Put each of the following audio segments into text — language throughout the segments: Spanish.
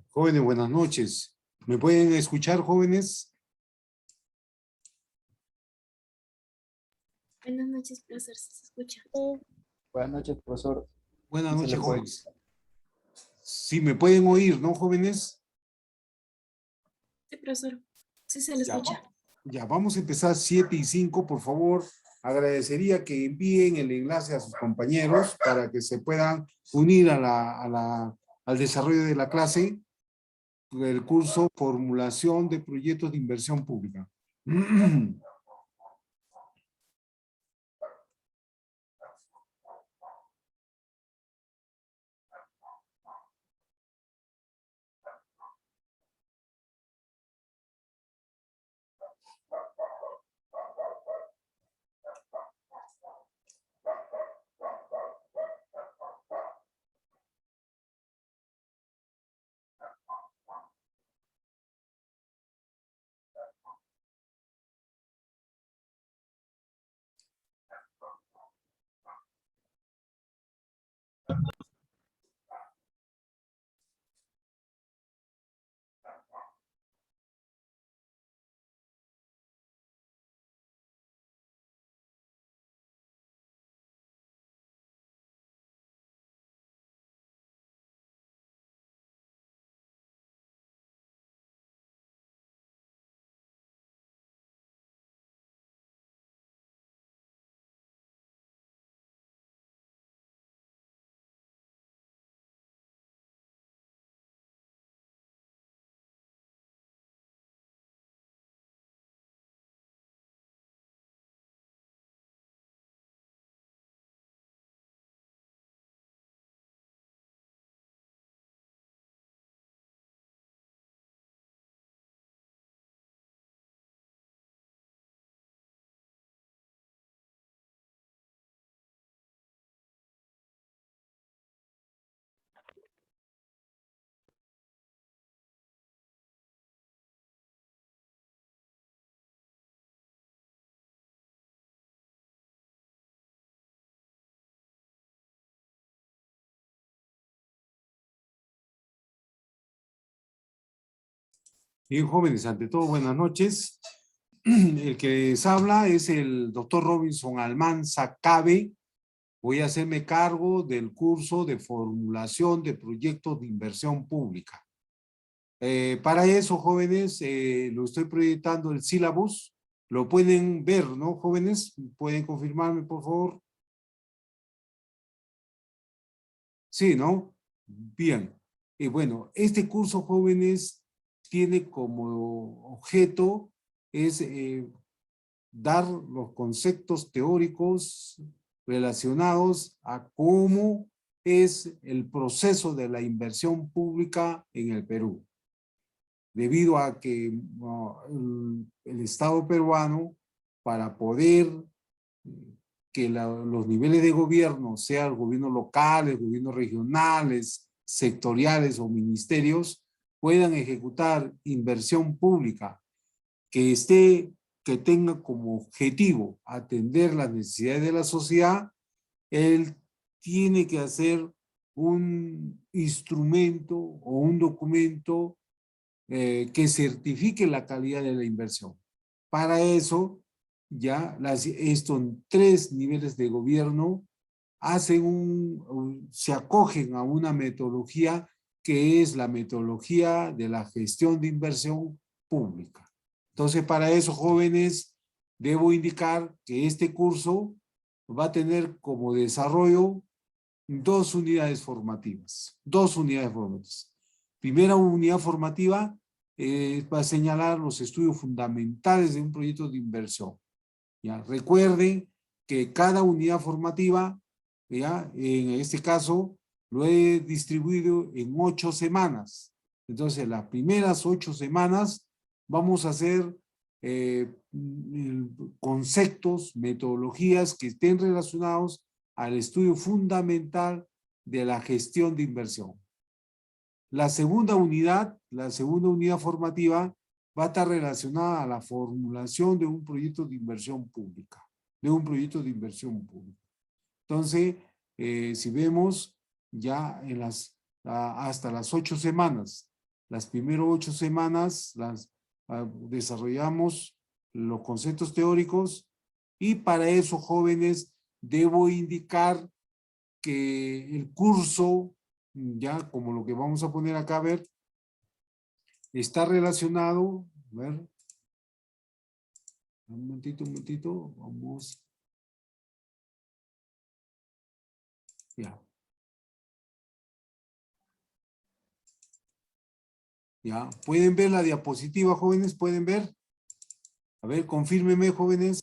Jóvenes, buenas noches. ¿Me pueden escuchar, jóvenes? Buenas noches, profesor, ¿se escucha? Buenas noches, profesor. Buenas Sí se noches, le puede. jóvenes. Sí, me pueden oír, ¿no, jóvenes? Sí, profesor, sí se le Ya, escucha. ya, vamos a empezar 7:05, por favor. Agradecería que envíen el enlace a sus compañeros para que se puedan unir al desarrollo de la clase, el curso Formulación de Proyectos de Inversión Pública. Bien, jóvenes, ante todo, buenas noches. El que les habla es el doctor Robinson Almanza Cabe, voy a hacerme cargo del curso de formulación de proyectos de inversión pública. Para eso, jóvenes, lo estoy proyectando el sílabus. Lo pueden ver, ¿no, jóvenes? ¿Pueden confirmarme, por favor? Sí, ¿no? Bien. Bueno, este curso, jóvenes, tiene como objeto es dar los conceptos teóricos relacionados a cómo es el proceso de la inversión pública en el Perú. Debido a que el Estado peruano, para poder que los niveles de gobierno, sean gobiernos locales, gobiernos regionales, sectoriales o ministerios, puedan ejecutar inversión pública que tenga como objetivo atender las necesidades de la sociedad, él tiene que hacer un instrumento o un documento que certifique la calidad de la inversión. Para eso, ya estos 3 niveles de gobierno se acogen a una metodología que es la metodología de la gestión de inversión pública. Entonces, para eso, jóvenes, debo indicar que este curso va a tener como desarrollo 2 unidades formativas. 2 unidades formativas. Primera unidad formativa va a señalar los estudios fundamentales de un proyecto de inversión. ¿Ya? Recuerden que cada unidad formativa, ¿ya? En este caso, lo he distribuido en 8 semanas. Entonces, las primeras 8 semanas vamos a hacer conceptos, metodologías que estén relacionados al estudio fundamental de la gestión de inversión. La segunda unidad formativa va a estar relacionada a la formulación de un proyecto de inversión pública. Entonces, si vemos ya hasta las 8 semanas, las primeras 8 semanas desarrollamos los conceptos teóricos y para eso, jóvenes, debo indicar que el curso, ya como lo que vamos a poner acá, a ver, está relacionado, a ver, un momentito, vamos. Ya. Ya, ¿pueden ver la diapositiva, jóvenes? ¿Pueden ver? A ver, confírmeme, jóvenes.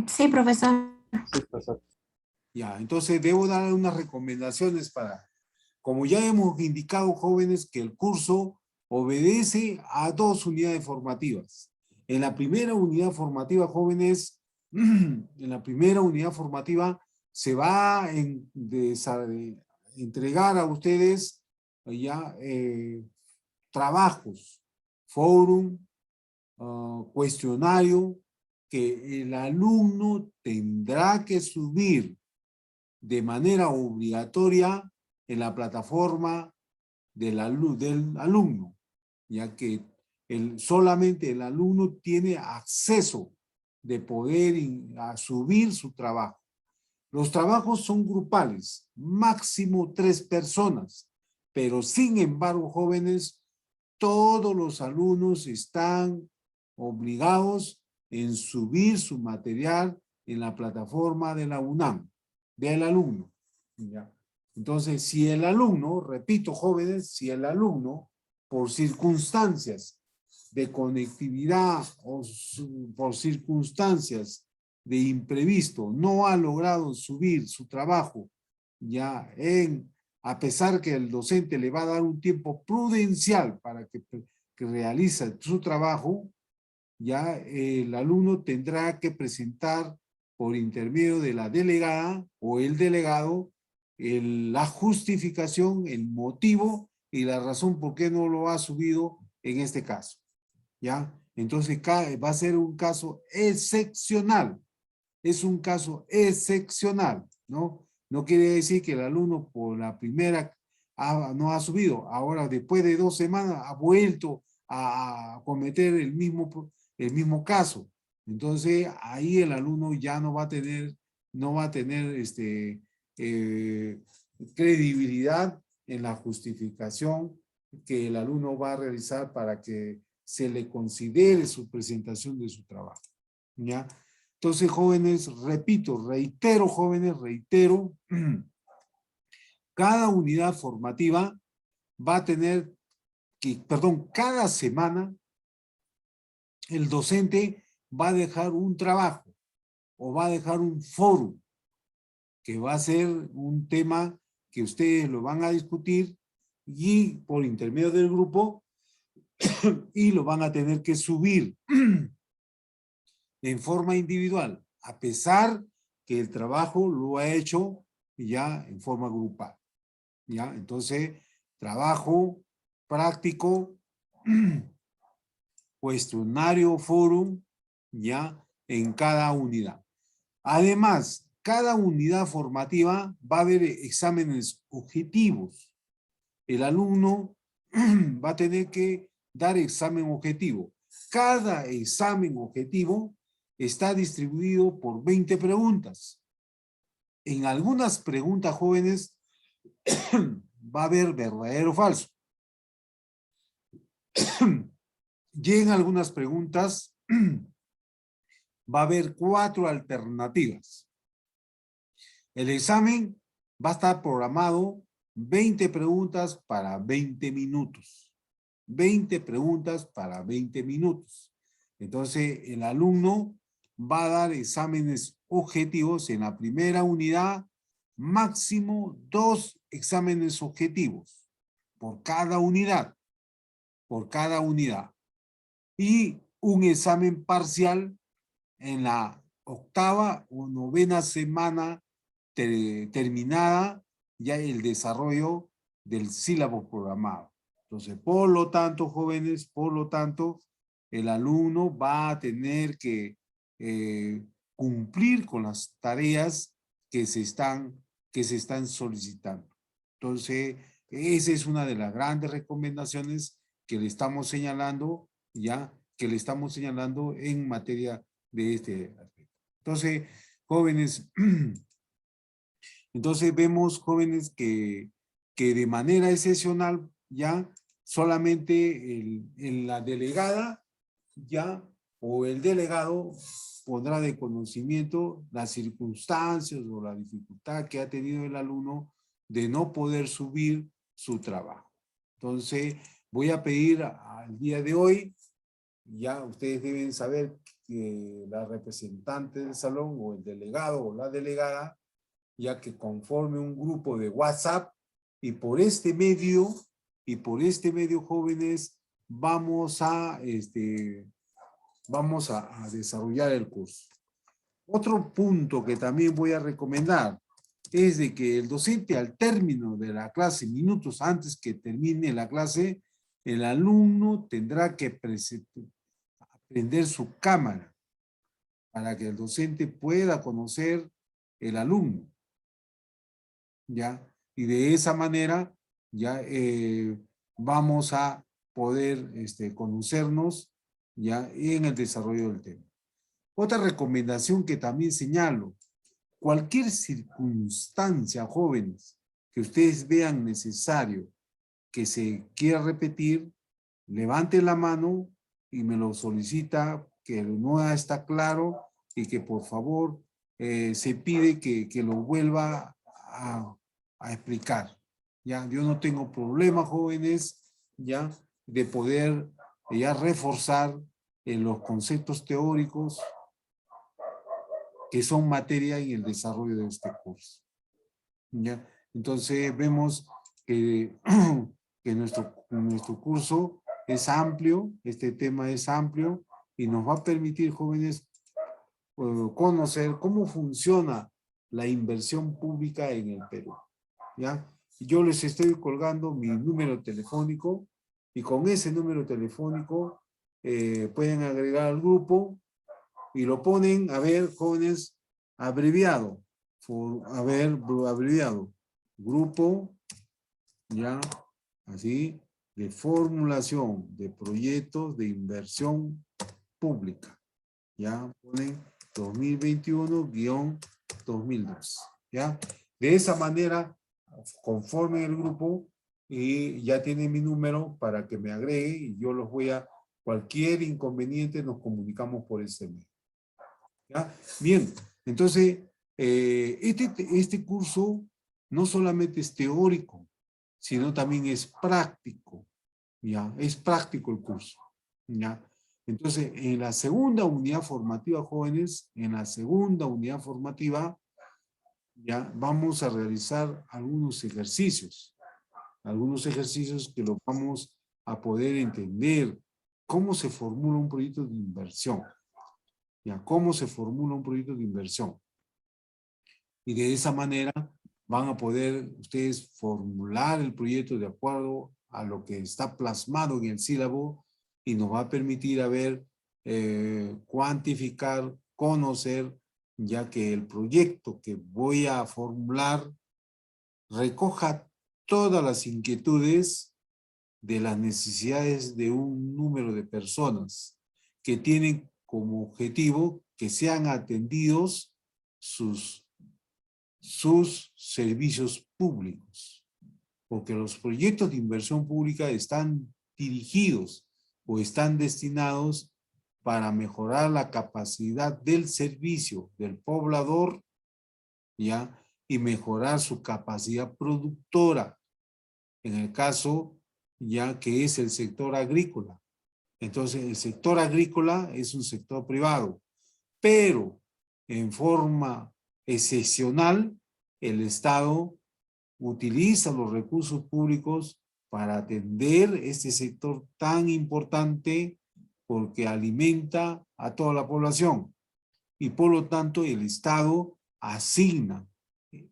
Sí, profesor. Sí, profesor. Ya, entonces debo dar unas recomendaciones como ya hemos indicado, jóvenes, que el curso obedece a 2 unidades formativas. En la primera unidad formativa, jóvenes, se va a entregar a ustedes ya trabajos, fórum, cuestionario que el alumno tendrá que subir de manera obligatoria en la plataforma del alumno, ya que solamente el alumno tiene acceso de poder a subir su trabajo. Los trabajos son grupales, máximo 3 personas, pero sin embargo, jóvenes, todos los alumnos están obligados en subir su material en la plataforma de la UNAM, del alumno. ¿Ya? Entonces, si el alumno, repito, jóvenes, si el alumno, por circunstancias de conectividad o por circunstancias de imprevisto, no ha logrado subir su trabajo, ya a pesar que el docente le va a dar un tiempo prudencial para que realice su trabajo, ya el alumno tendrá que presentar por intermedio de la delegada o el delegado la justificación, el motivo y la razón por qué no lo ha subido en este caso. ¿Ya? Entonces va a ser un caso excepcional. Es un caso excepcional, ¿no? No quiere decir que el alumno por la primera no ha subido. Ahora, después de 2 semanas, ha vuelto a cometer el mismo caso. Entonces, ahí el alumno ya no va a tener no va a tener credibilidad en la justificación que el alumno va a realizar para que se le considere su presentación de su trabajo. ¿Ya? Entonces, jóvenes, repito, reitero, jóvenes, reitero, cada unidad formativa va a tener que, perdón, cada semana el docente va a dejar un trabajo o va a dejar un foro que va a ser un tema que ustedes lo van a discutir y por intermedio del grupo y lo van a tener que subir en forma individual, a pesar que el trabajo lo ha hecho ya en forma grupal. ¿Ya? Entonces, trabajo práctico, cuestionario, fórum, ya en cada unidad. Además, cada unidad formativa va a haber exámenes objetivos. El alumno va a tener que dar examen objetivo. Cada examen objetivo está distribuido por 20 preguntas. En algunas preguntas, jóvenes, va a haber verdadero o falso. Y en algunas preguntas va a haber 4 alternativas. El examen va a estar programado 20 preguntas para 20 minutos. 20 preguntas para 20 minutos. Entonces, el alumno va a dar exámenes objetivos en la primera unidad, máximo 2 exámenes objetivos por cada unidad. Por cada unidad. Y un examen parcial en la 8ª o 9ª semana terminada ya el desarrollo del sílabo programado. Entonces, por lo tanto, jóvenes, por lo tanto, el alumno va a tener que cumplir con las tareas que se están solicitando. Entonces, esa es una de las grandes recomendaciones que le estamos señalando, ya, que le estamos señalando en materia de este aspecto. Entonces, jóvenes, entonces vemos, jóvenes, que de manera excepcional, ya, solamente la delegada, ya, o el delegado pondrá de conocimiento las circunstancias o la dificultad que ha tenido el alumno de no poder subir su trabajo. Entonces, voy a pedir al día de hoy, ya ustedes deben saber que la representante del salón o el delegado o la delegada, ya que conforme un grupo de WhatsApp y por este medio, jóvenes, vamos a desarrollar el curso. Otro punto que también voy a recomendar es de que el docente al término de la clase, minutos antes que termine la clase, el alumno tendrá que prender su cámara para que el docente pueda conocer el alumno. ¿Ya? Y de esa manera ya vamos a poder conocernos ya en el desarrollo del tema. Otra recomendación que también señalo, cualquier circunstancia, jóvenes, que ustedes vean necesario que se quiera repetir, levanten la mano y me lo solicita, que no está claro y que por favor se pide que lo vuelva a explicar. ¿Ya? Yo no tengo problema, jóvenes, ya, de poder ya reforzar los conceptos teóricos que son materia en el desarrollo de este curso. ¿Ya? Entonces vemos que, que nuestro curso es amplio, este tema es amplio y nos va a permitir, jóvenes, conocer cómo funciona la inversión pública en el Perú. ¿Ya? Yo les estoy colgando mi número telefónico y con ese número telefónico pueden agregar al grupo y lo ponen, a ver, jóvenes, abreviado. Abreviado. Grupo, ya, así, de formulación de proyectos de inversión pública. Ya ponen 2021-01 2002. ¿Ya? De esa manera, conforme el grupo y ya tiene mi número para que me agregue y yo los voy a, cualquier inconveniente nos comunicamos por ese medio. ¿Ya? Bien, entonces, este curso no solamente es teórico, sino también es práctico. ¿Ya? Es práctico el curso. ¿Ya? Entonces, en la segunda unidad formativa, jóvenes, en la segunda unidad formativa, ya vamos a realizar algunos ejercicios que lo vamos a poder entender. ¿Cómo se formula un proyecto de inversión? ¿Ya? ¿Cómo se formula un proyecto de inversión? Y de esa manera van a poder ustedes formular el proyecto de acuerdo a lo que está plasmado en el sílabo y nos va a permitir a ver, cuantificar, conocer, ya que el proyecto que voy a formular recoja todas las inquietudes de las necesidades de un número de personas que tienen como objetivo que sean atendidos sus servicios públicos, porque los proyectos de inversión pública están dirigidos o están destinados para mejorar la capacidad del servicio del poblador, ¿ya? Y mejorar su capacidad productora, en el caso ya que es el sector agrícola. Entonces, el sector agrícola es un sector privado, pero en forma excepcional, el Estado utiliza los recursos públicos para atender este sector tan importante porque alimenta a toda la población y por lo tanto el Estado asigna,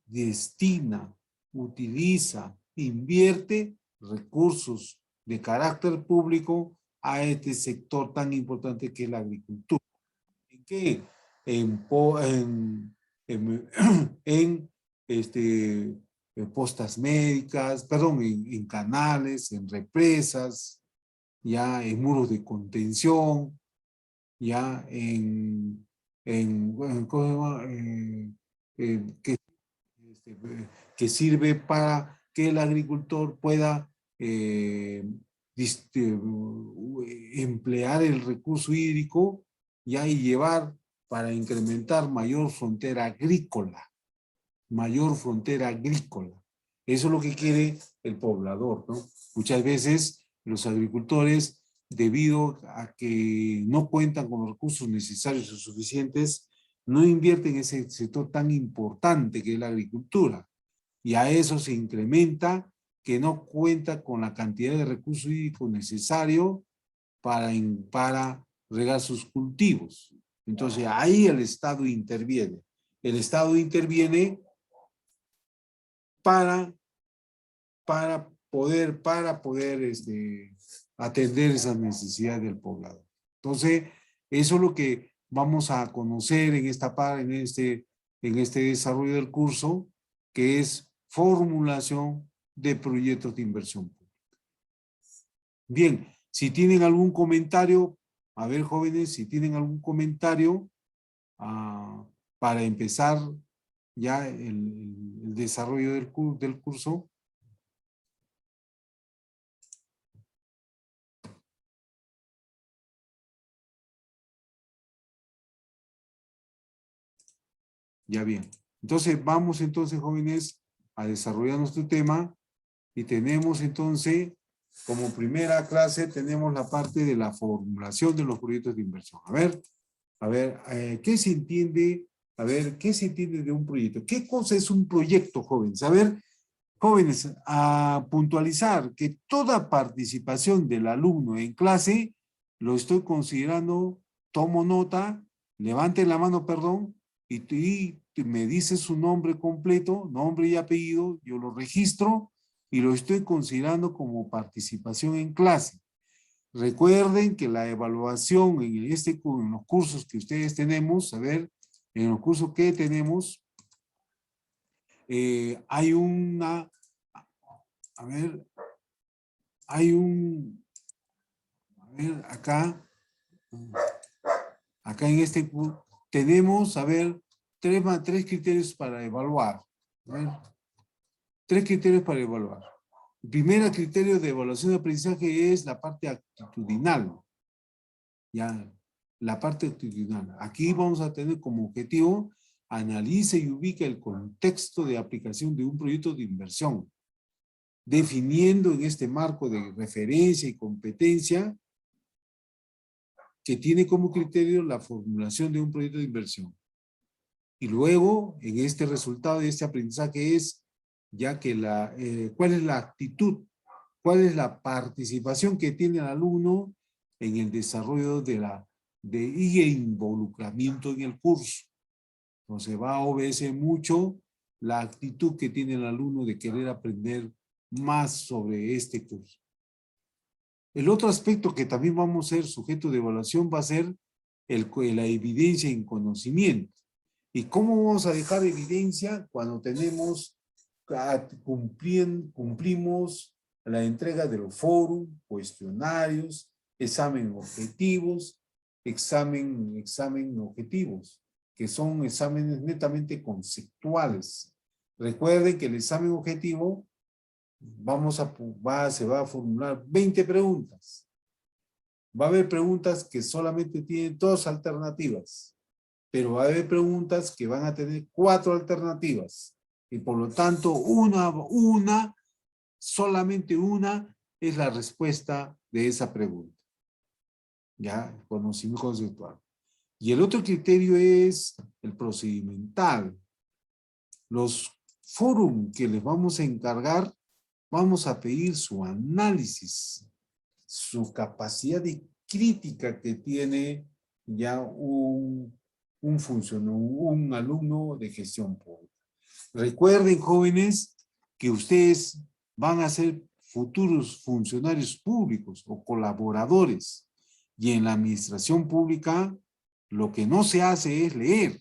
destina, utiliza, invierte recursos de carácter público a este sector tan importante que es la agricultura. ¿En qué? En, en postas médicas, perdón, en canales, en represas, ya en muros de contención, ya ¿cómo se llama? Que sirve para que el agricultor pueda emplear el recurso hídrico ya y llevar para incrementar mayor frontera agrícola. Mayor frontera agrícola. Eso es lo que quiere el poblador, ¿no? Muchas veces los agricultores, debido a que no cuentan con los recursos necesarios o suficientes, no invierten en ese sector tan importante que es la agricultura. Y a eso se incrementa que no cuenta con la cantidad de recursos hídricos necesario para regar sus cultivos. Entonces ahí el Estado interviene. El Estado interviene para poder atender esas necesidades del poblado. Entonces, eso es lo que vamos a conocer en esta parte, en este desarrollo del curso, que es formulación de proyectos de inversión pública. Bien, si tienen algún comentario, a ver, jóvenes, si tienen algún comentario para empezar ya el desarrollo del curso. Ya bien. Entonces, vamos entonces, jóvenes, a desarrollar nuestro tema y tenemos entonces, como primera clase, tenemos la parte de la formulación de los proyectos de inversión. A ver, ¿qué se entiende? A ver, ¿qué se entiende de un proyecto? ¿Qué cosa es un proyecto, jóvenes? A ver, jóvenes, a puntualizar que toda participación del alumno en clase lo estoy considerando, tomo nota, levanten la mano, perdón, y me dice su nombre completo, nombre y apellido, yo lo registro y lo estoy considerando como participación en clase. Recuerden que la evaluación en los cursos que ustedes tenemos, a ver, en los cursos que tenemos, hay una, a ver, hay un, a ver, acá en este curso tenemos, a ver, tres criterios para evaluar. ¿Ven? Tres criterios para evaluar. El primer criterio de evaluación de aprendizaje es la parte actitudinal. Ya, la parte actitudinal. Aquí vamos a tener como objetivo, analiza y ubica el contexto de aplicación de un proyecto de inversión, definiendo en este marco de referencia y competencia que tiene como criterio la formulación de un proyecto de inversión. Y luego, en este resultado de este aprendizaje es, ya que cuál es la actitud, cuál es la participación que tiene el alumno en el desarrollo y el involucramiento en el curso. Entonces va a obedecer mucho la actitud que tiene el alumno de querer aprender más sobre este curso. El otro aspecto que también vamos a ser sujeto de evaluación va a ser la evidencia en conocimiento. ¿Y cómo vamos a dejar evidencia cuando cumplimos la entrega de los foros, cuestionarios, examen objetivos, examen objetivos, que son exámenes netamente conceptuales? Recuerden que el examen objetivo se va a formular 20 preguntas. Va a haber preguntas que solamente tienen 2 alternativas, pero va a haber preguntas que van a tener 4 alternativas. Y por lo tanto, solamente una es la respuesta de esa pregunta. Ya, conocimiento conceptual. Y el otro criterio es el procedimental. Los foros que les vamos a encargar, vamos a pedir su análisis, su capacidad de crítica que tiene ya un alumno de gestión pública. Recuerden, jóvenes, que ustedes van a ser futuros funcionarios públicos o colaboradores. Y en la administración pública, lo que no se hace es leer.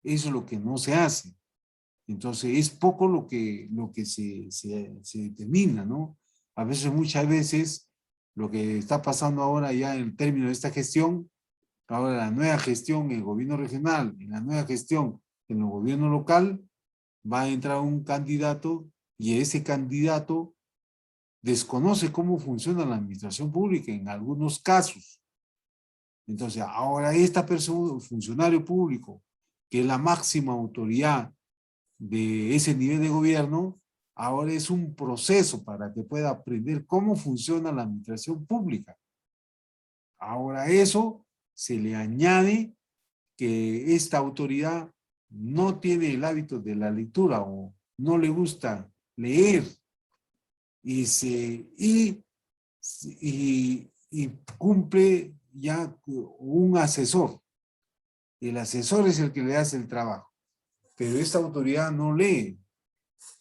Eso es lo que no se hace. Entonces, es poco lo que se determina, ¿no? Muchas veces, lo que está pasando ahora ya en el término de esta gestión, ahora la nueva gestión en el gobierno regional y la nueva gestión en el gobierno local, va a entrar un candidato y ese candidato desconoce cómo funciona la administración pública en algunos casos. Entonces, ahora esta persona, funcionario público, que es la máxima autoridad de ese nivel de gobierno, ahora es un proceso para que pueda aprender cómo funciona la administración pública. Ahora eso se le añade que esta autoridad no tiene el hábito de la lectura o no le gusta leer y cumple ya un asesor. El asesor es el que le hace el trabajo, pero esta autoridad no lee,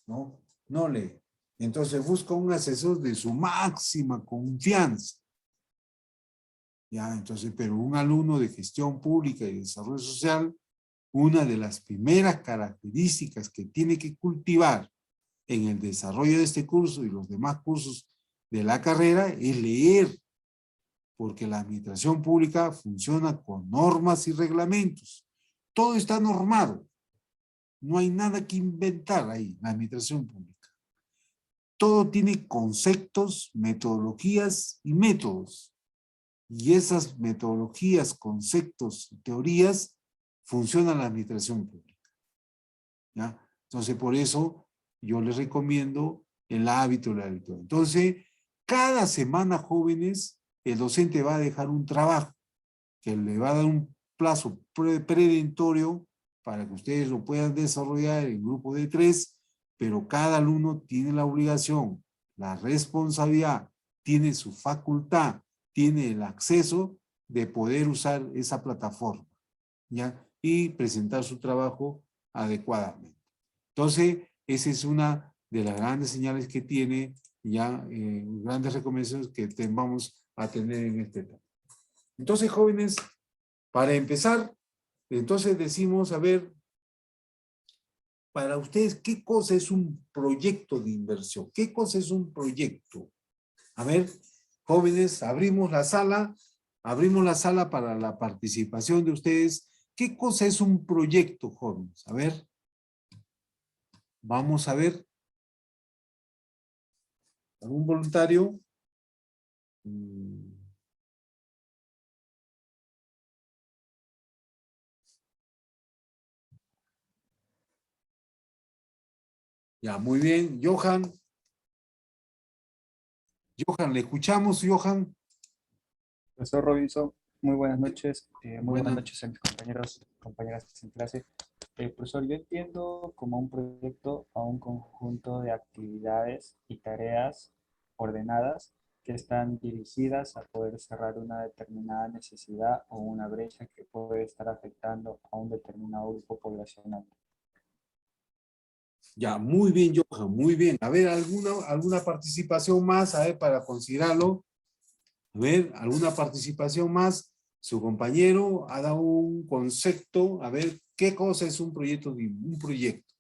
¿no? No lee. Entonces busca un asesor de su máxima confianza. Ya, entonces, pero un alumno de gestión pública y desarrollo social, una de las primeras características que tiene que cultivar en el desarrollo de este curso y los demás cursos de la carrera es leer, porque la administración pública funciona con normas y reglamentos. Todo está normado. No hay nada que inventar ahí, la administración pública. Todo tiene conceptos, metodologías y métodos. Y esas metodologías, conceptos, teorías, funcionan la administración pública. ¿Ya? Entonces, por eso yo les recomiendo el hábito del hábito. Entonces, cada semana, jóvenes, el docente va a dejar un trabajo que le va a dar un plazo predentorio para que ustedes lo puedan desarrollar en grupo de 3, pero cada alumno tiene la obligación, la responsabilidad, tiene su facultad, tiene el acceso de poder usar esa plataforma, ¿ya? Y presentar su trabajo adecuadamente. Entonces, esa es una de las grandes señales que tiene ya, grandes recomendaciones que vamos a tener en este tema. Entonces, jóvenes, para empezar, entonces decimos, a ver, para ustedes, ¿qué cosa es un proyecto de inversión? ¿Qué cosa es un proyecto? A ver, jóvenes, abrimos la sala para la participación de ustedes. ¿Qué cosa es un proyecto, jóvenes? A ver. Vamos a ver. ¿Algún voluntario? Ya, muy bien. Johan. Johan, ¿le escuchamos, Johan? Profesor Robinson, muy buenas noches. Muy buenas Buenas. noches a mis compañeros, compañeras en clase. Profesor, yo entiendo como un proyecto a un conjunto de actividades y tareas ordenadas que están dirigidas a poder cerrar una determinada necesidad o una brecha que puede estar afectando a un determinado grupo poblacional. Ya, muy bien, Johan, muy bien. A ver, ¿alguna participación más? A ver, para considerarlo. A ver, ¿alguna participación más? Su compañero ha dado un concepto. A ver, ¿qué cosa es un proyecto? Un proyecto.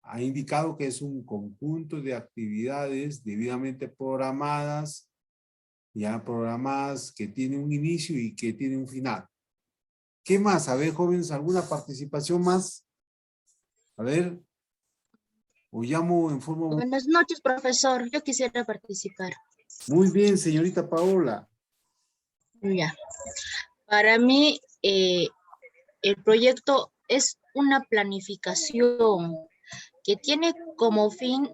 Ha indicado que es un conjunto de actividades debidamente programadas, ya programadas, que tienen un inicio y que tienen un final. ¿Qué más? A ver, jóvenes, ¿alguna participación más? A ver, o llamo en forma... Buenas noches, profesor. Yo quisiera participar. Muy bien, señorita Paola. Ya. Para mí, el proyecto es una planificación que tiene como fin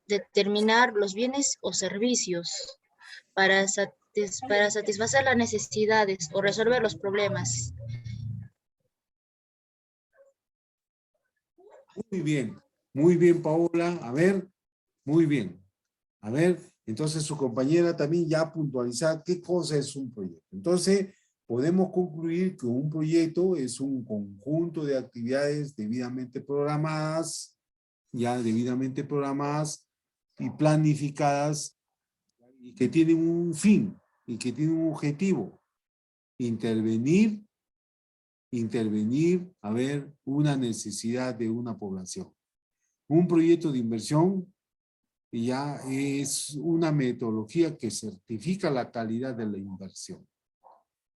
determinar los bienes o servicios para satisfacer las necesidades o resolver los problemas. Muy bien, Paola. A ver, muy bien. A ver, entonces su compañera también ya puntualizar qué cosa es un proyecto. Entonces, podemos concluir que un proyecto es un conjunto de actividades debidamente programadas, y planificadas y que tienen un fin y que tienen un objetivo. Intervenir, a ver, una necesidad de una población. Un proyecto de inversión ya es una metodología que certifica la calidad de la inversión,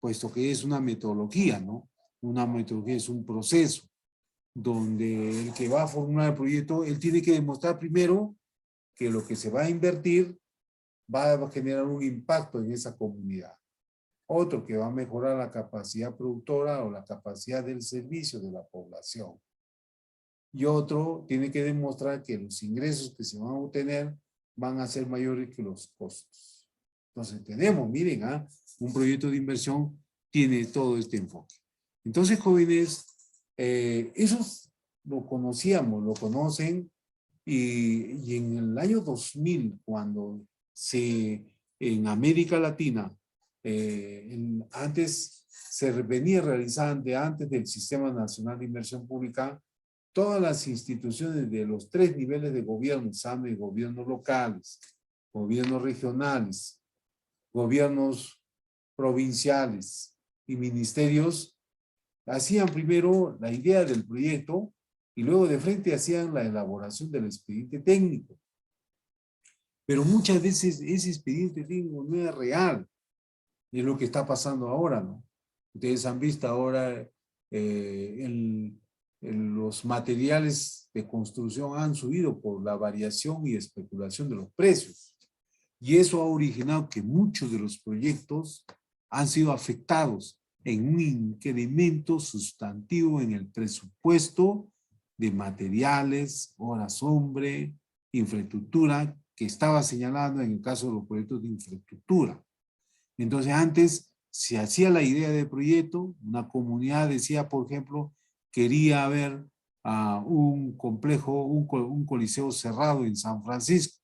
puesto que es una metodología, ¿no? Una metodología es un proceso donde el que va a formular el proyecto, él tiene que demostrar primero que lo que se va a invertir va a generar un impacto en esa comunidad. Otro que va a mejorar la capacidad productora o la capacidad del servicio de la población. Y otro tiene que demostrar que los ingresos que se van a obtener van a ser mayores que los costos. Entonces tenemos, miren, un proyecto de inversión tiene todo este enfoque. Entonces, jóvenes, esos lo conocíamos, lo conocen, y en el año 2000, cuando en América Latina, antes se venía realizando, antes del Sistema Nacional de Inversión Pública, todas las instituciones de los 3 niveles de gobierno, SAME, gobiernos locales, gobiernos regionales, gobiernos provinciales y ministerios, hacían primero la idea del proyecto y luego de frente hacían la elaboración del expediente técnico. Pero muchas veces ese expediente técnico no es real. Es lo que está pasando ahora, ¿no? Ustedes han visto ahora los materiales de construcción han subido por la variación y especulación de los precios. Y eso ha originado que muchos de los proyectos han sido afectados en un incremento sustantivo en el presupuesto de materiales, horas hombre, infraestructura, que estaba señalando en el caso de los proyectos de infraestructura. Entonces antes se hacía la idea de proyecto, una comunidad decía, por ejemplo, quería ver un complejo, un coliseo cerrado en San Francisco.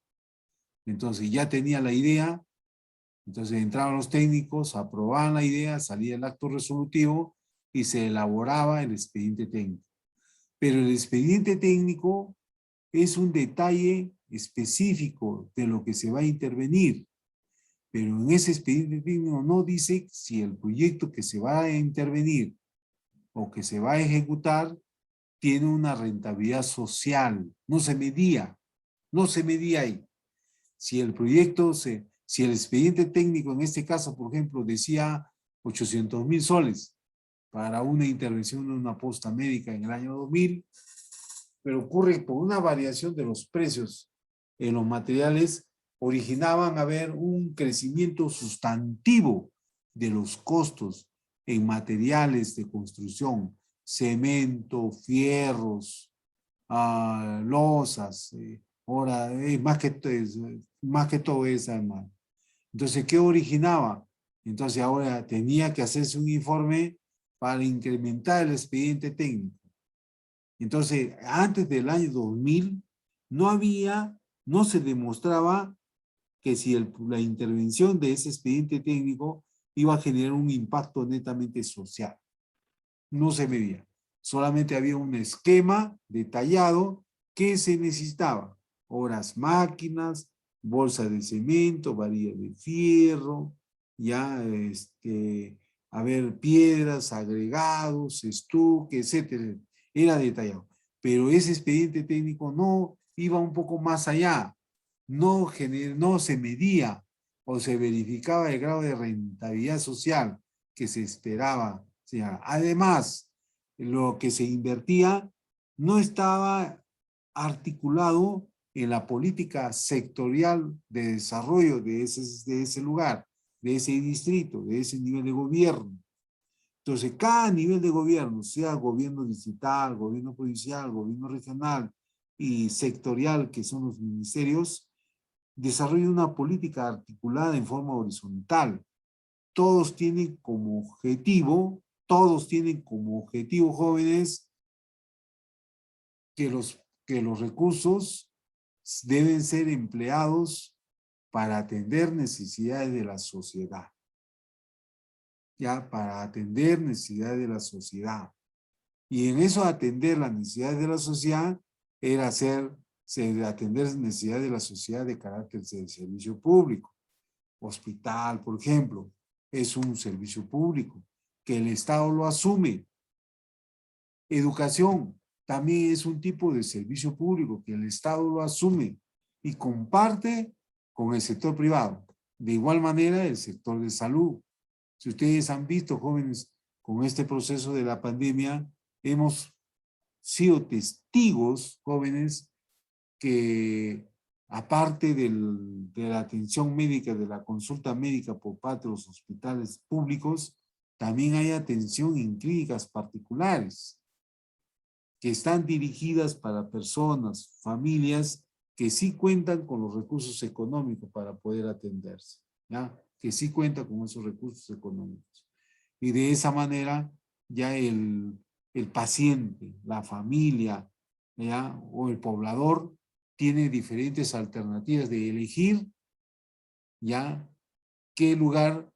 Entonces ya tenía la idea, entonces entraban los técnicos, aprobaban la idea, salía el acto resolutivo y se elaboraba el expediente técnico. Pero el expediente técnico es un detalle específico de lo que se va a intervenir. Pero en ese expediente técnico no dice si el proyecto que se va a intervenir o que se va a ejecutar tiene una rentabilidad social. No se medía ahí. Si el proyecto, si el expediente técnico en este caso, por ejemplo, decía 800,000 soles para una intervención en una posta médica en el año 2000, pero ocurre por una variación de los precios en los materiales, originaban haber un crecimiento sustantivo de los costos en materiales de construcción, cemento, fierros, losas, ahora, más que todo esa, hermano. Entonces, ¿qué originaba? Entonces, ahora tenía que hacerse un informe para incrementar el expediente técnico. Entonces, antes del año 2000, no se demostraba que si la intervención de ese expediente técnico iba a generar un impacto netamente social. No se medía. Solamente había un esquema detallado que se necesitaba. Horas máquinas, bolsa de cemento, varilla de fierro, ya, piedras, agregados, estuque, etcétera. Era detallado. Pero ese expediente técnico no iba un poco más allá. No se medía o se verificaba el grado de rentabilidad social que se esperaba. O sea, además, lo que se invertía no estaba articulado en la política sectorial de desarrollo de ese lugar, de ese distrito, de ese nivel de gobierno. Entonces, cada nivel de gobierno, sea gobierno distrital, gobierno provincial, gobierno regional y sectorial, que son los ministerios, desarrolla una política articulada en forma horizontal. Todos tienen como objetivo, jóvenes, que los recursos deben ser empleados para atender necesidades de la sociedad. Ya, para atender necesidades de la sociedad. Y en eso atender las necesidades de la sociedad era atender necesidades de la sociedad de carácter de servicio público. Hospital, por ejemplo, es un servicio público que el Estado lo asume. Educación también es un tipo de servicio público que el Estado lo asume y comparte con el sector privado. De igual manera, el sector de salud. Si ustedes han visto, jóvenes, con este proceso de la pandemia, hemos sido testigos, jóvenes, que aparte de la atención médica, de la consulta médica por parte de los hospitales públicos, también hay atención en clínicas particulares que están dirigidas para personas, familias que sí cuentan con los recursos económicos para poder atenderse, ¿ya? Que sí cuentan con esos recursos económicos. Y de esa manera ya el paciente, la familia, ¿ya? O el poblador tiene diferentes alternativas de elegir, ¿ya? Qué lugar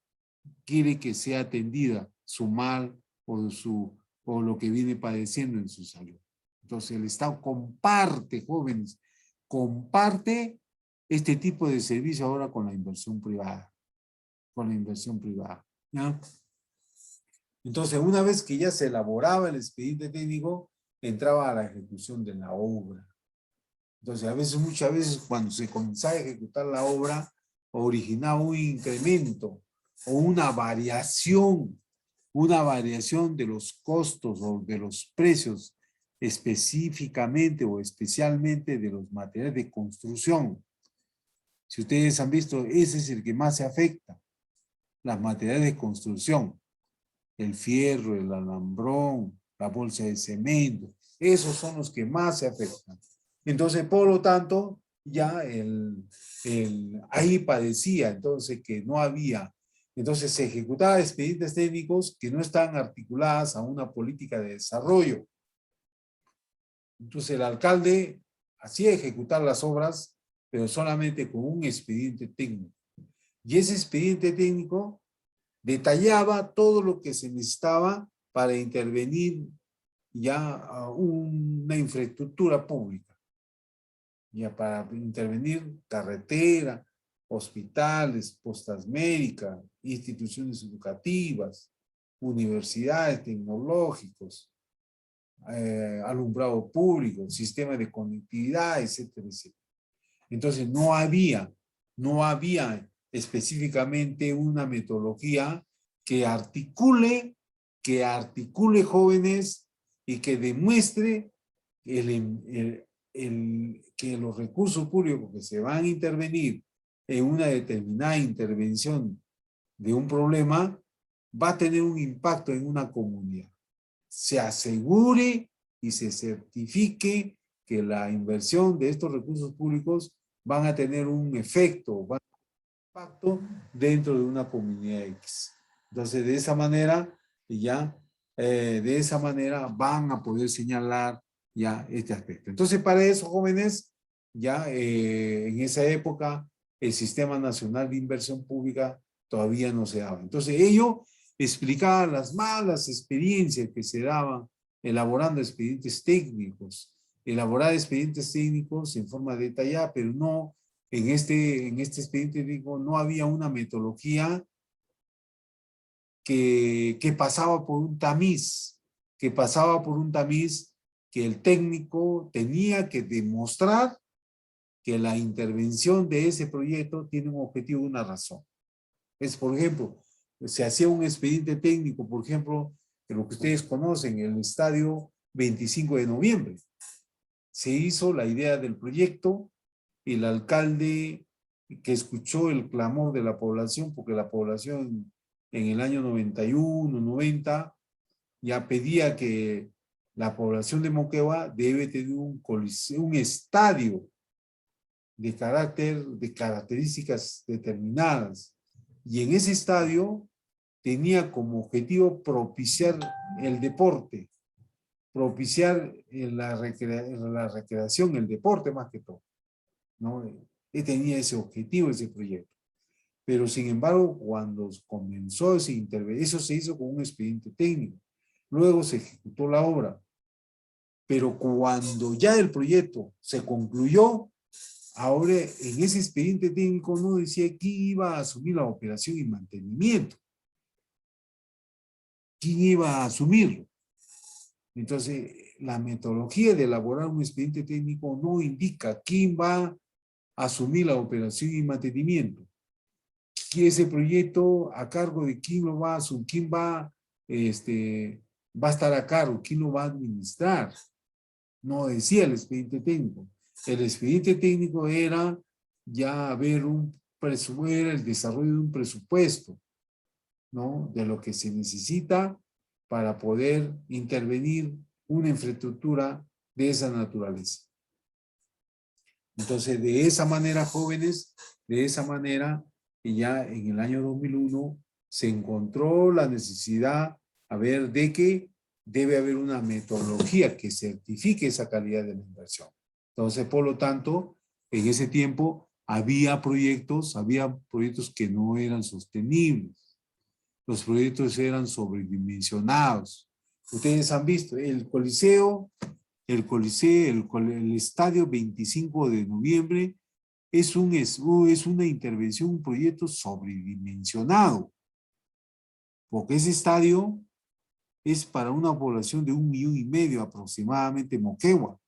quiere que sea atendida su mal o lo que viene padeciendo en su salud. Entonces el Estado comparte, jóvenes, comparte este tipo de servicio ahora con la inversión privada. ¿Ya? Entonces, una vez que ya se elaboraba el expediente técnico, entraba a la ejecución de la obra. Entonces, muchas veces, cuando se comenzaba a ejecutar la obra, originaba un incremento o una variación de los costos o de los precios específicamente o especialmente de los materiales de construcción. Si ustedes han visto, ese es el que más se afecta, las materiales de construcción. El fierro, el alambrón, la bolsa de cemento, esos son los que más se afectan. Entonces, por lo tanto, ya ahí padecía, entonces, que no había. Entonces, se ejecutaban expedientes técnicos que no estaban articuladas a una política de desarrollo. Entonces, el alcalde hacía ejecutar las obras, pero solamente con un expediente técnico. Y ese expediente técnico detallaba todo lo que se necesitaba para intervenir ya a una infraestructura pública. Ya para intervenir carretera, hospitales, postas médicas, instituciones educativas, universidades, tecnológicos, alumbrado público, sistema de conectividad, etcétera, etcétera. Entonces no había específicamente una metodología que articule que articule jóvenes y que demuestre que los recursos públicos que se van a intervenir en una determinada intervención de un problema va a tener un impacto en una comunidad. Se asegure y se certifique que la inversión de estos recursos públicos van a tener un efecto, van a tener un impacto dentro de una comunidad X. Entonces, de esa manera, de esa manera van a poder señalar ya este aspecto. Entonces, para eso, jóvenes, en esa época, el Sistema Nacional de Inversión Pública todavía no se daba. Entonces, ello explicaba las malas experiencias que se daban elaborando expedientes técnicos, elaborar expedientes técnicos en forma detallada, pero no, en este expediente técnico no había una metodología que pasaba por un tamiz, que el técnico tenía que demostrar que la intervención de ese proyecto tiene un objetivo y una razón. Por ejemplo, se hacía un expediente técnico, por ejemplo, de lo que ustedes conocen, el estadio 25 de noviembre. Se hizo la idea del proyecto, el alcalde que escuchó el clamor de la población, porque la población en el año 91, 90, ya pedía que la población de Moquegua debe tener un estadio de características determinadas. Y en ese estadio tenía como objetivo propiciar el deporte, propiciar la recreación, el deporte más que todo, ¿no? Y tenía ese objetivo, ese proyecto. Pero sin embargo, cuando comenzó ese intervenir, eso se hizo con un expediente técnico. Luego se ejecutó la obra. Pero cuando ya el proyecto se concluyó, ahora en ese expediente técnico no decía quién iba a asumir la operación y mantenimiento. ¿Quién iba a asumirlo? Entonces, la metodología de elaborar un expediente técnico no indica quién va a asumir la operación y mantenimiento. ¿Quién ese proyecto a cargo de quién lo va a asumir? ¿Quién va a estar a cargo? ¿Quién lo va a administrar? No decía el expediente técnico. El expediente técnico era ya ver era el desarrollo de un presupuesto, ¿no? De lo que se necesita para poder intervenir una infraestructura de esa naturaleza. Entonces, de esa manera, jóvenes, de esa manera, y ya en el año 2001 se encontró la necesidad, de que debe haber una metodología que certifique esa calidad de la inversión. Entonces, por lo tanto, en ese tiempo había proyectos que no eran sostenibles. Los proyectos eran sobredimensionados. Ustedes han visto, el estadio 25 de noviembre es una intervención, un proyecto sobredimensionado. Porque ese estadio es para una población de 1,5 millones aproximadamente Moquegua.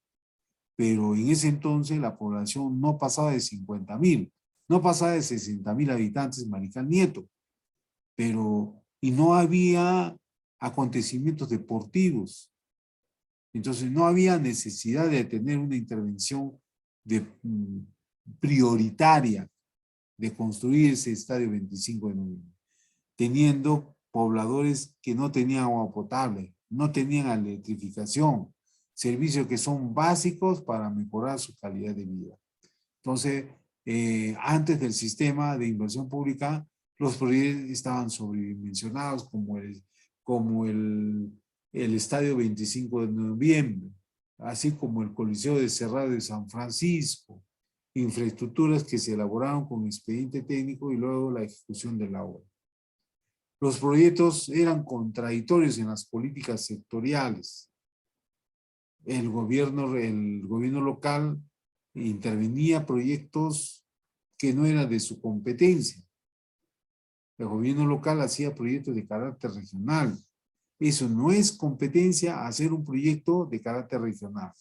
Pero en ese entonces la población no pasaba de 50,000, no pasaba de 60,000 habitantes, Marical Nieto. Y no había acontecimientos deportivos. Entonces no había necesidad de tener una intervención prioritaria de construir ese estadio 25 de noviembre, teniendo pobladores que no tenían agua potable, no tenían electrificación, servicios que son básicos para mejorar su calidad de vida. Entonces, antes del sistema de inversión pública, los proyectos estaban sobredimensionados como el estadio 25 de noviembre, así como el Coliseo de Cerrado de San Francisco, infraestructuras que se elaboraron con expediente técnico y luego la ejecución de la obra. Los proyectos eran contradictorios en las políticas sectoriales. El gobierno local intervenía proyectos que no eran de su competencia. El gobierno local hacía proyectos de carácter regional. Eso no es competencia hacer un proyecto de carácter regional.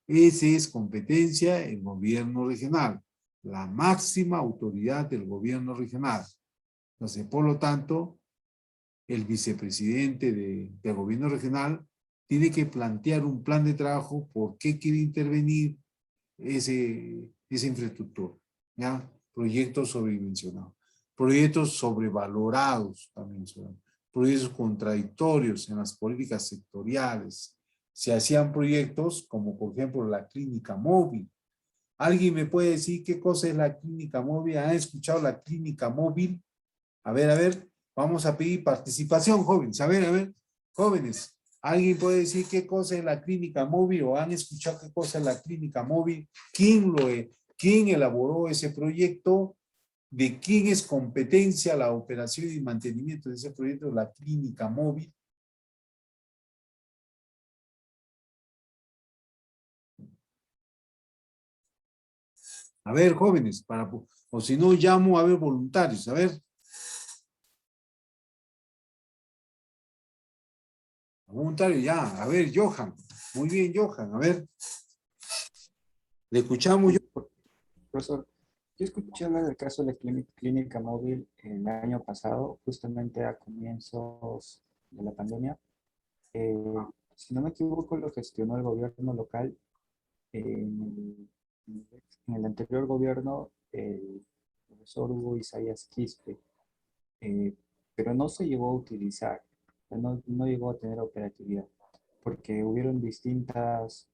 Esa es competencia del gobierno regional, la máxima autoridad del gobierno regional. Entonces, por lo tanto, el vicepresidente del gobierno regional tiene que plantear un plan de trabajo por qué quiere intervenir esa infraestructura, ¿ya? Proyectos sobredimensionados, proyectos sobrevalorados, también proyectos contradictorios en las políticas sectoriales. Se hacían proyectos como, por ejemplo, la clínica móvil. ¿Alguien me puede decir qué cosa es la clínica móvil? ¿Han escuchado la clínica móvil? A ver, vamos a pedir participación, jóvenes. A ver, jóvenes. ¿Alguien puede decir qué cosa es la clínica móvil o han escuchado qué cosa es la clínica móvil? ¿Quién elaboró ese proyecto? ¿De quién es competencia la operación y mantenimiento de ese proyecto, la clínica móvil? A ver, jóvenes, o si no, llamo a ver voluntarios. A ver. Voluntario, ya. A ver, Johan. Muy bien, Johan. A ver. Le escuchamos. Profesor, yo escuché hablar del caso de la clínica móvil el año pasado, justamente a comienzos de la pandemia. Eh, si no me equivoco, lo gestionó el gobierno local. En el anterior gobierno, el profesor Hugo Isaías Quispe, eh, pero no se llegó a utilizar, no llegó a tener operatividad, porque hubieron distintas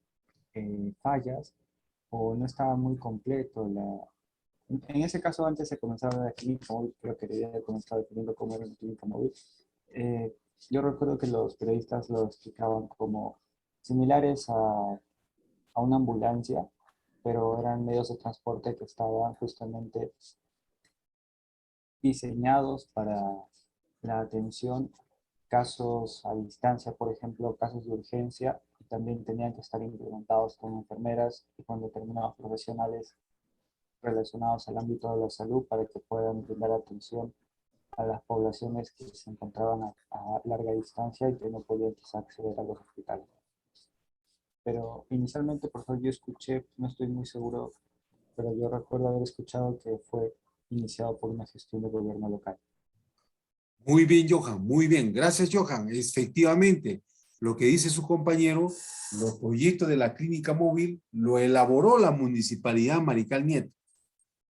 fallas o no estaba muy completo en ese caso, antes de comenzar la clínica móvil, creo que debía haber comenzado definiendo cómo era la clínica móvil. eh, yo recuerdo que los periodistas lo explicaban como similares a una ambulancia, pero eran medios de transporte que estaban justamente diseñados para la atención, casos a distancia, por ejemplo, casos de urgencia, y también tenían que estar implementados con enfermeras y con determinados profesionales relacionados al ámbito de la salud para que puedan brindar atención a las poblaciones que se encontraban a larga distancia y que no podían quizá acceder a los hospitales. Pero inicialmente, por favor, yo escuché, no estoy muy seguro, pero yo recuerdo haber escuchado que fue iniciado por una gestión de gobierno local. Muy bien, Johan, muy bien. Gracias, Johan. Efectivamente, lo que dice su compañero, los proyectos de la clínica móvil lo elaboró la Municipalidad Marical Nieto.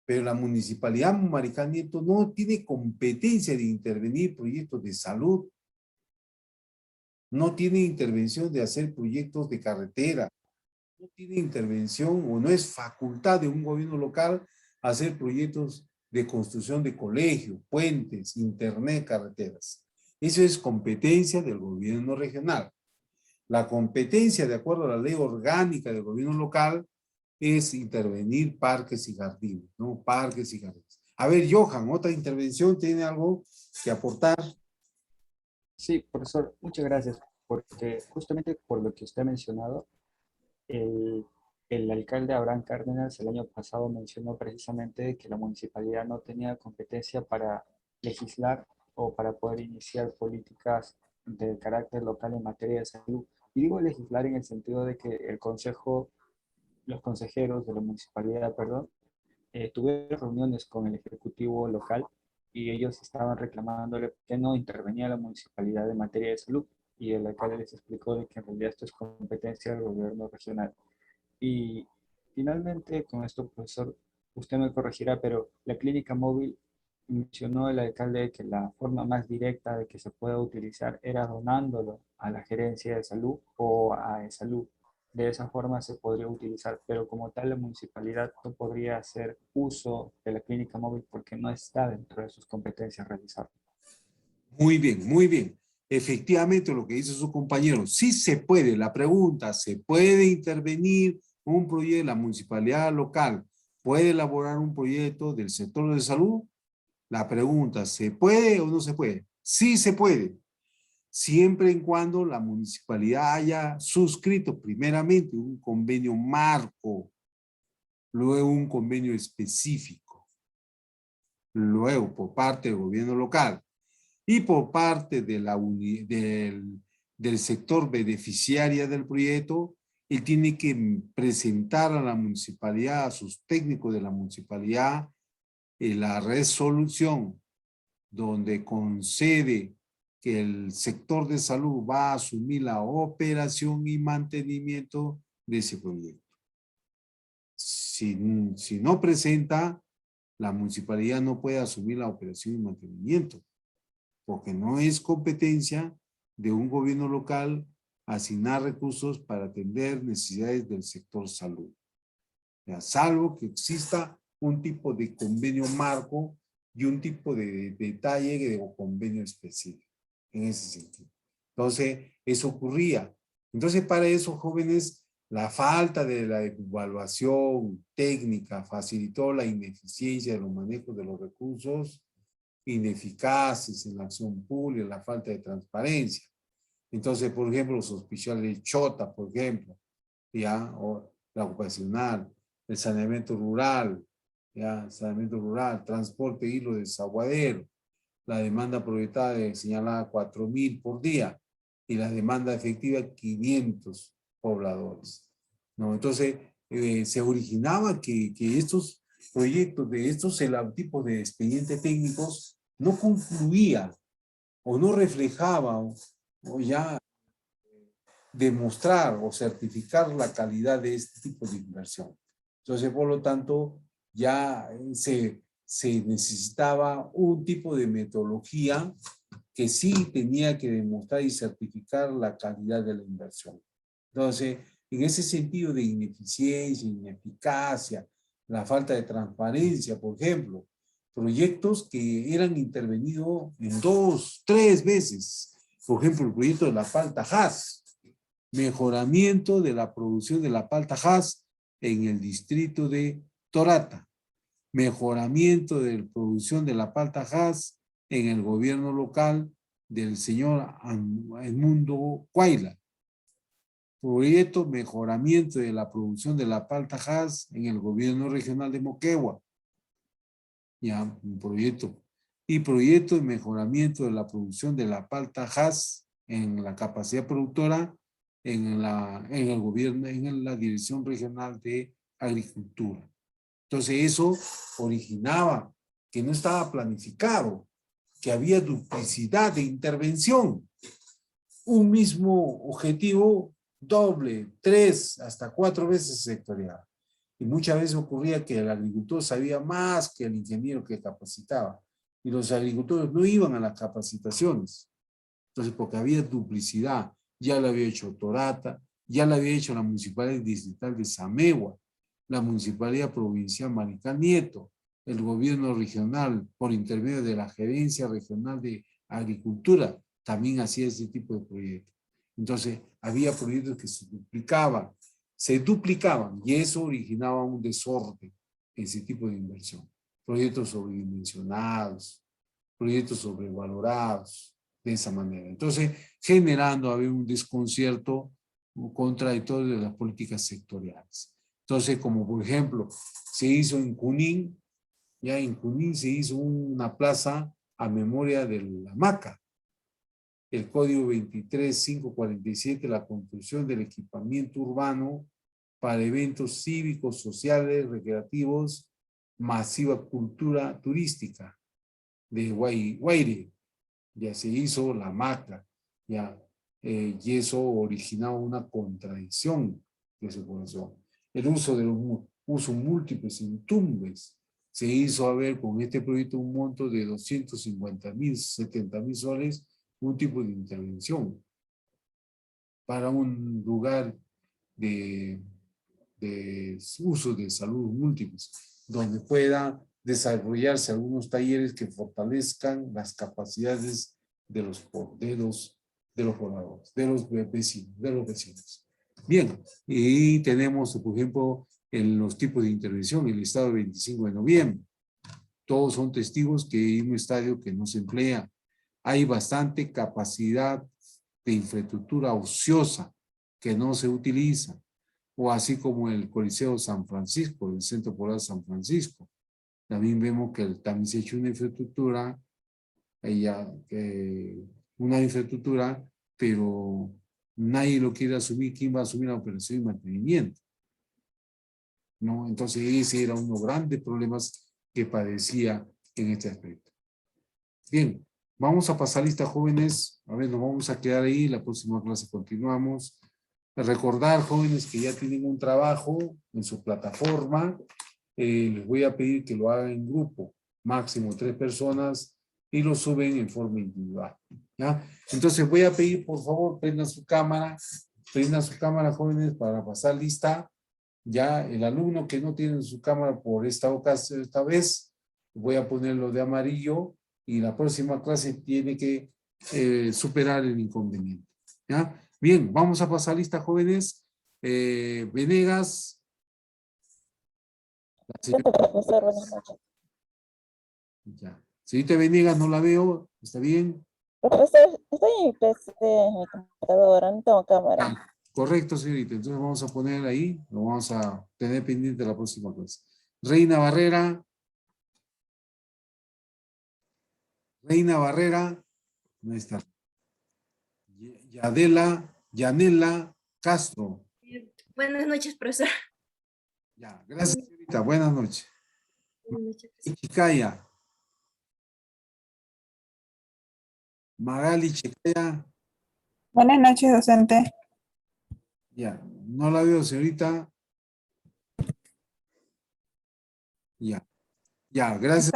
Pero la Municipalidad Marical Nieto no tiene competencia de intervenir proyectos de salud. No tiene intervención de hacer proyectos de carretera. No tiene intervención o no es facultad de un gobierno local hacer proyectos de construcción de colegios, puentes, internet, carreteras. Eso es competencia del gobierno regional. La competencia, de acuerdo a la ley orgánica del gobierno local, es intervenir parques y jardines, ¿no? Parques y jardines. A ver, Johan, otra intervención, ¿tiene algo que aportar? Sí, profesor, muchas gracias, porque justamente por lo que usted ha mencionado, el, el alcalde Abraham Cárdenas el año pasado mencionó precisamente que la municipalidad no tenía competencia para legislar o para poder iniciar políticas de carácter local en materia de salud. Y digo legislar en el sentido de que el consejo, los consejeros de la municipalidad, perdón, tuvieron reuniones con el ejecutivo local y ellos estaban reclamándole que no intervenía la municipalidad en materia de salud. Y el alcalde les explicó de que en realidad esto es competencia del gobierno regional. Y finalmente, con esto, profesor, usted me corregirá, pero la clínica móvil mencionó el alcalde que la forma más directa de que se pueda utilizar era donándolo a la gerencia de salud o a salud. De esa forma se podría utilizar, pero como tal la municipalidad no podría hacer uso de la clínica móvil porque no está dentro de sus competencias realizarlo. Muy bien, muy bien. Efectivamente, lo que dice su compañero, sí se puede. La pregunta, ¿se puede intervenir un proyecto, la municipalidad local puede elaborar un proyecto del sector de salud? La pregunta, ¿se puede o no se puede? Sí se puede, siempre y cuando la municipalidad haya suscrito primeramente un convenio marco, luego un convenio específico, luego por parte del gobierno local y por parte de del sector beneficiaria del proyecto, él tiene que presentar a la municipalidad, a sus técnicos de la municipalidad, la resolución donde concede que el sector de salud va a asumir la operación y mantenimiento de ese proyecto. Si no presenta, la municipalidad no puede asumir la operación y mantenimiento, porque no es competencia de un gobierno local asignar recursos para atender necesidades del sector salud. Ya, salvo que exista un tipo de convenio marco y un tipo de detalle de convenio específico, en ese sentido. Entonces, eso ocurría. Entonces, para esos jóvenes, la falta de la evaluación técnica facilitó la ineficiencia de los manejos de los recursos, ineficaces en la acción pública, la falta de transparencia. Entonces, por ejemplo, los hospitales de Chota, por ejemplo, ya, o la ocupacional, el saneamiento rural, ya, saneamiento rural, transporte hilo de desaguadero, la demanda proyectada señalada 4,000 por día y la demanda efectiva 500 pobladores. ¿No? Entonces, se originaba que estos proyectos de estos tipos de expedientes técnicos no concluía o no reflejaba o ya demostrar o certificar la calidad de este tipo de inversión. Entonces, por lo tanto, ya se necesitaba un tipo de metodología que sí tenía que demostrar y certificar la calidad de la inversión. Entonces, en ese sentido de ineficiencia, ineficacia, la falta de transparencia, por ejemplo, proyectos que eran intervenidos en 2, 3 veces. Por ejemplo, el proyecto de la palta Hass, mejoramiento de la producción de la palta Hass en el distrito de Torata, mejoramiento de la producción de la palta Hass en el gobierno local del señor Edmundo Cuayla, proyecto mejoramiento de la producción de la palta Hass en el gobierno regional de Moquegua, ya un proyecto, y proyecto de mejoramiento de la producción de la palta Hass en la capacidad productora en el gobierno, en la Dirección Regional de Agricultura. Entonces eso originaba que no estaba planificado, que había duplicidad de intervención. Un mismo objetivo, doble, 3 hasta 4 veces sectorial. Y muchas veces ocurría que el agricultor sabía más que el ingeniero que capacitaba. Y los agricultores no iban a las capacitaciones. Entonces, porque había duplicidad. Ya lo había hecho Torata, ya lo había hecho la Municipalidad Distrital de Samegua, la Municipalidad Provincial Maricán Nieto, el gobierno regional, por intermedio de la Gerencia Regional de Agricultura, también hacía ese tipo de proyectos. Entonces, había proyectos que se duplicaban, y eso originaba un desorden en ese tipo de inversión. Proyectos sobredimensionados, proyectos sobrevalorados, de esa manera. Entonces, generando había un desconcierto contradictorio de las políticas sectoriales. Entonces, como por ejemplo, se hizo en Junín, ya en Junín se hizo una plaza a memoria de la Maca. El código 23547, la construcción del equipamiento urbano para eventos cívicos, sociales, recreativos, masiva cultura turística de Guaire. Ya se hizo la Maca, ya, y eso originaba una contradicción de su población. El uso de los usos múltiples en Tumbes se hizo a ver con este proyecto un monto de 250,000, 70,000 soles, un tipo de intervención para un lugar de uso de salud múltiples, donde pueda desarrollarse algunos talleres que fortalezcan las capacidades de los pobladores, de los vecinos. Bien, y tenemos, por ejemplo, en los tipos de intervención, el estado 25 de noviembre. Todos son testigos que hay un estadio que no se emplea. Hay bastante capacidad de infraestructura ociosa que no se utiliza, o así como el Coliseo San Francisco, el Centro Poblado San Francisco. También vemos que también se ha hecho una infraestructura, pero nadie lo quiere asumir. ¿Quién va a asumir la operación y mantenimiento? ¿No? Entonces ese era uno de los grandes problemas que padecía en este aspecto. Bien, Vamos a pasar lista, jóvenes. A ver, nos vamos a quedar ahí. La próxima clase continuamos. Recordar, jóvenes, que ya tienen un trabajo en su plataforma. Les voy a pedir que lo hagan en grupo, máximo 3 personas, y lo suben en forma individual. ¿Ya? Entonces voy a pedir, por favor, prendan su cámara, jóvenes, para pasar lista. Ya el alumno que no tiene su cámara por esta ocasión, esta vez, voy a ponerlo de amarillo, y la próxima clase tiene que superar el inconveniente. ¿Ya? Bien, vamos a pasar lista, jóvenes. Venegas. La señora- Profesor, buenas noches. Ya. Señorita Venegas, no la veo. ¿Está bien? Profesor, estoy en mi PC, en mi computadora, no tengo cámara. Correcto, señorita. Entonces vamos a poner ahí. Lo vamos a tener pendiente la próxima clase. Reina Barrera. Reina Barrera. ¿Dónde está? Yanela Castro. Buenas noches, profesor. Ya, gracias, señorita. Buenas noches. Buenas noches, profesor. Chicaya. Magali Chicaya. Buenas noches, docente. Ya, no la veo, señorita. Ya, ya, gracias.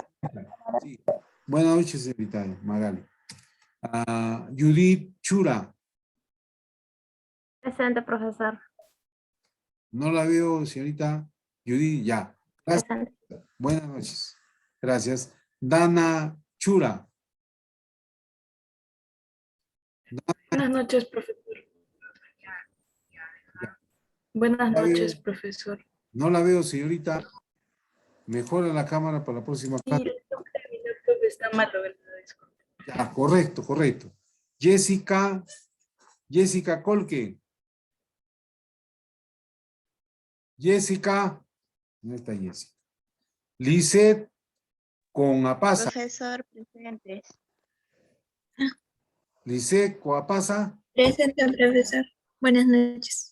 Sí. Buenas noches, señorita Magali. Judith Chura. Presente, profesor. No la veo, señorita Judith. Ya, gracias. Presente. Buenas noches. Gracias. Dana Chura. Buenas noches, profesor. Buenas La veo. noches, profesor. No la veo, señorita. Mejora la cámara para la próxima Sí, clase. mi laptop está mal, ¿verdad? Disculpe. Ya, correcto, correcto. Jessica Colque. Jessica. ¿Dónde está Jessica? Lisette con Apasa. Profesor, presente. Lisette con Apasa. Presente, profesor. Buenas noches.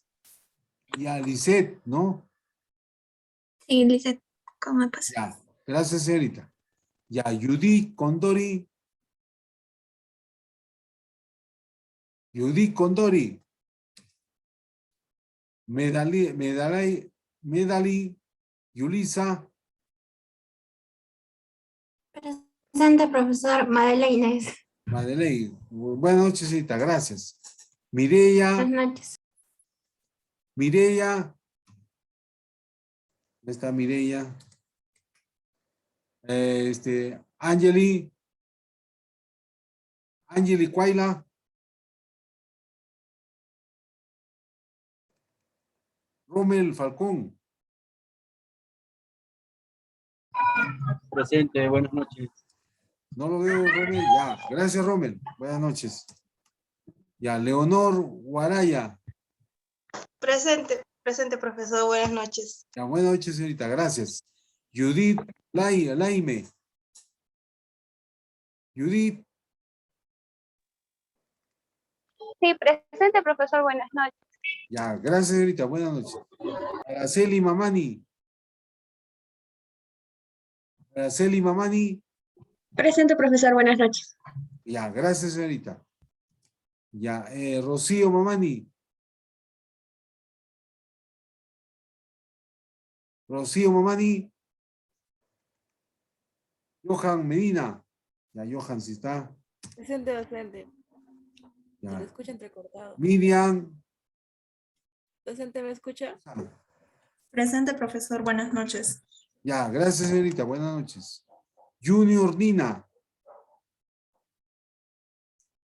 Y a Lisette, ¿no? Sí, Lizeth, ¿cómo pasa? Ya, gracias, señorita. Ya, Judy Condori. Judy Condori. Medali, Yulisa. Presente, profesor. Madela Inés. Madeleine. Buenas noches, señorita, gracias. Mireya. Buenas noches. Mireya. ¿Dónde está Mireya? Angeli Cuayla. Rommel Falcón. Presente, buenas noches. No lo veo, Rommel. Ya, gracias, Rommel. Buenas noches. Ya, Leonor Guaraya. Presente, profesor, buenas noches. Ya, buenas noches, señorita, gracias. Judith Laime. Judith. Sí, presente, profesor. Buenas noches. Ya, gracias, señorita, buenas noches. Araceli Mamani. Araceli Mamani. Presente, profesor. Buenas noches. Ya, gracias, señorita. Ya, Rocío Mamani. Rocío Mamani. Johan Medina. Ya, Johan, si está. Presente, docente. Se Ya. le escucha entrecortado. Miriam. Docente, ¿me escucha? Presente, profesor. Buenas noches. Ya, gracias, señorita. Buenas noches. Junior Dina.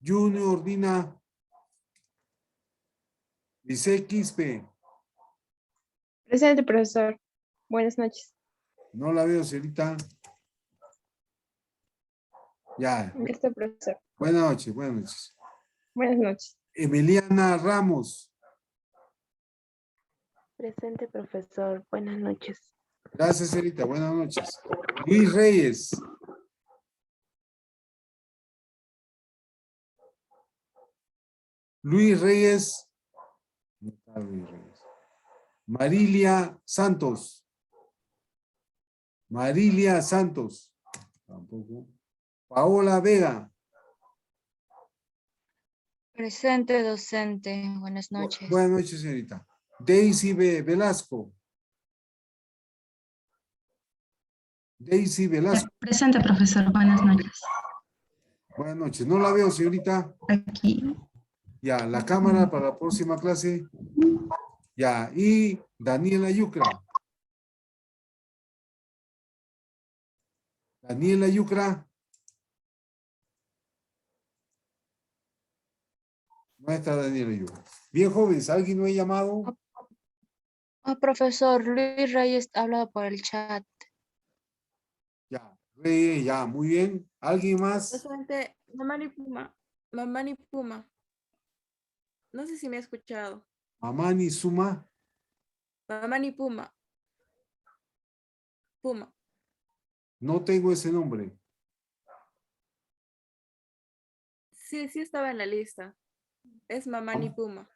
Junior Dina. Dice Quispe. Presente, profesor. Buenas noches. No la veo, señorita. Ya. Este profesor. Buenas noches, buenas noches. Buenas noches. Emiliana Ramos. Presente, profesor. Buenas noches. Gracias, señorita. Buenas noches. Luis Reyes. Luis Reyes. No está Luis Reyes. Marilia Santos. Marilia Santos. Tampoco. Paola Vega. Presente, docente. Buenas noches. Buenas noches, señorita. Daisy Velasco. Daisy Velasco. Presente, profesor. Buenas noches. Buenas noches. No la veo, señorita. Aquí. Ya, la cámara para la próxima clase. Ya, y Daniela Yucra. Daniela Yucra. No está Daniela Yucra. Bien, jóvenes, ¿alguien no ha llamado? Profesor, Luis Reyes ha hablado por el chat. Ya, ya, muy bien. ¿Alguien más? Docente, Mamani Puma. Mamani Puma. No sé si me ha escuchado. Mamani Suma. Mamani Puma. Puma. No tengo ese nombre. Sí, sí estaba en la lista. Es Mamani Puma.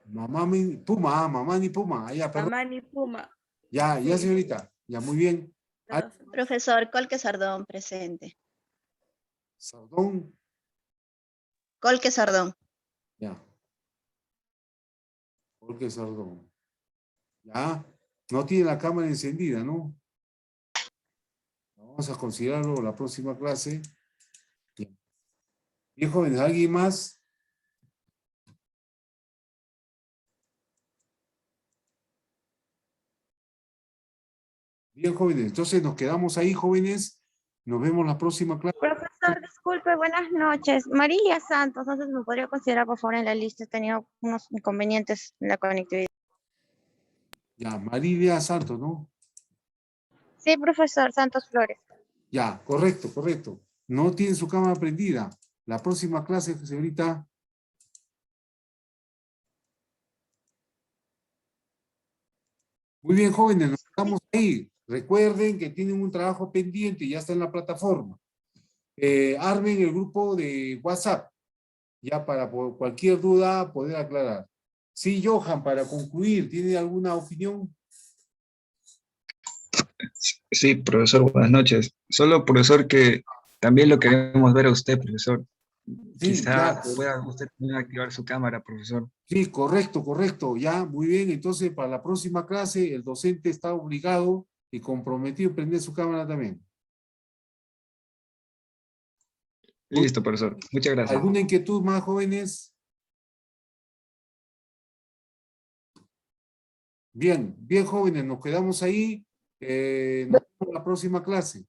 Mamani Puma, Mamani Puma. Ah, ya, perdón. Mamani Puma. Ya, ya, Sí. señorita. Ya, muy bien. Ya, Profesor Colque Sardón, presente. Sardón. Colque Sardón. Ya. Porque Sardón. Ya. No tiene la cámara encendida, ¿no? Vamos a considerarlo la próxima clase. Bien. Bien, jóvenes, ¿alguien más? Bien, jóvenes. Entonces nos quedamos ahí, jóvenes. Nos vemos la próxima clase. Profesor, disculpe, buenas noches. María Santos, no sé si me podría considerar por favor en la lista. He tenido unos inconvenientes en la conectividad. Ya, Marilia Santos, ¿no? Sí, profesor Santos Flores. Ya, correcto, correcto. No tiene su cámara prendida. La próxima clase, señorita. Muy bien, jóvenes, nos quedamos ahí. Recuerden que tienen un trabajo pendiente, ya está en la plataforma. Armen el grupo de WhatsApp, ya para por cualquier duda poder aclarar. Sí, Johan, para concluir, ¿tiene alguna opinión? Sí, profesor, buenas noches. Solo, profesor, que también lo queremos ver a usted, profesor. Sí, Quizá ya. pueda usted también activar su cámara, profesor. Sí, correcto, correcto. Ya, muy bien. Entonces, para la próxima clase, el docente está obligado y comprometido a prender su cámara también. Listo, profesor. Muchas gracias. ¿Alguna inquietud más, jóvenes? Bien, bien, jóvenes, nos quedamos ahí. Nos vemos en la próxima clase.